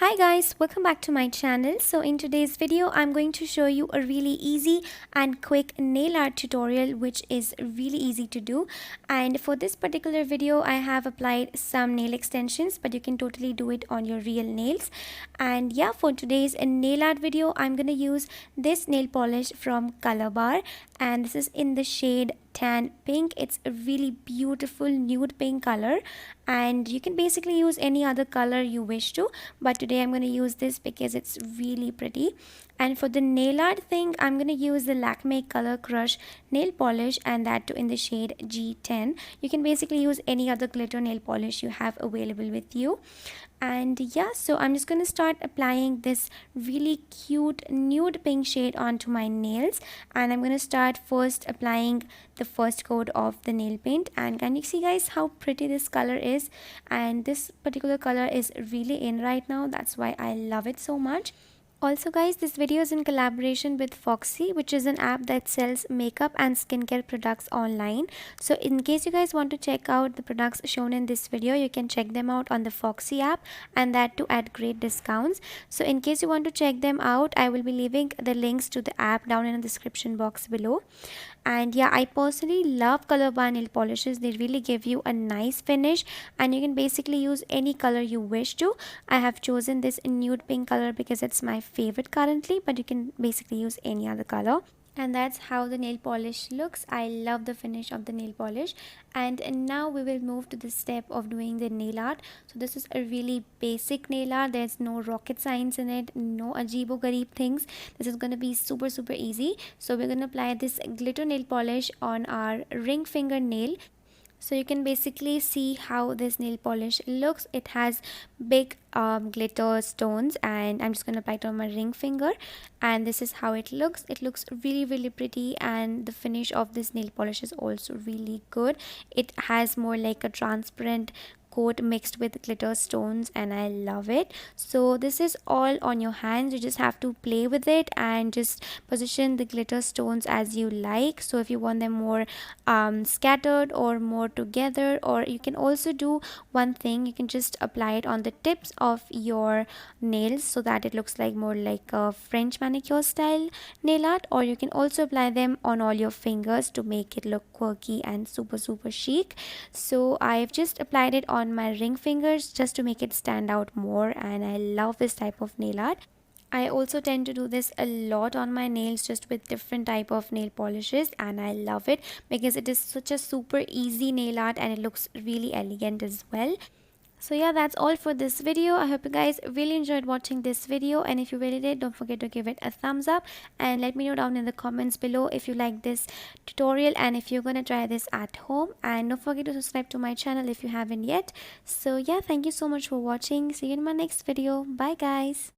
Hi guys, welcome back to my channel. So in today's video I'm going to show you a really easy and quick nail art tutorial which is really easy to do. And for this particular video I have applied some nail extensions, but you can totally do it on your real nails. And yeah, for today's nail art video I'm gonna use this nail polish from Colorbar, and this is in the shade tan pink. It's a really beautiful nude pink color, and you can basically use any other color you wish to, but today I'm going to use this because it's really pretty. And for the nail art thing I'm going to use the Lakme Color Crush nail polish, and that too in the shade G10. You can basically use any other glitter nail polish you have available with you. And yeah, so I'm just going to start applying this really cute nude pink shade onto my nails, and I'm going to start first applying the first coat of the nail paint. And can you see guys how pretty this color is? And this particular color is really in right now, that's why I love it so much. Also guys, this video is in collaboration with Foxy, which is an app that sells makeup and skincare products online. So in case you guys want to check out the products shown in this video, you can check them out on the Foxy app, and that too at great discounts. So in case you want to check them out, I will be leaving the links to the app down in the description box below. And yeah, I personally love Colorbar nail polishes. They really give you a nice finish, and you can basically use any color you wish to. I have chosen this nude pink color because it's my favorite currently, but you can basically use any other color. And that's how the nail polish looks. I love the finish of the nail polish. And now we will move to the step of doing the nail art. So this is a really basic nail art. There's no rocket science in it, no ajeebo garib things. This is going to be super easy. So we're going to apply this glitter nail polish on our ring finger nail. So you can basically see how this nail polish looks. It has big glitter stones, and I'm just going to apply it on my ring finger, and this is how it looks. It looks really pretty, and the finish of this nail polish is also really good. It has more like a transparent coat mixed with glitter stones, and I love it. So this is all on your hands. You just have to play with it and just position the glitter stones as you like. So if you want them more scattered or more together, or you can also do one thing, you can just apply it on the tips of your nails so that it looks like more like a French manicure style nail art, or you can also apply them on all your fingers to make it look quirky and super chic. So I've just applied it on my ring fingers just to make it stand out more, and I love this type of nail art. I also tend to do this a lot on my nails, just with different type of nail polishes, and I love it because it is such a super easy nail art and it looks really elegant as well. So yeah, that's all for this video. I hope you guys really enjoyed watching this video, and if you really did, don't forget to give it a thumbs up, and let me know down in the comments below if you like this tutorial and if you're gonna try this at home. And don't forget to subscribe to my channel if you haven't yet. So yeah, thank you so much for watching. See you in my next video. Bye guys.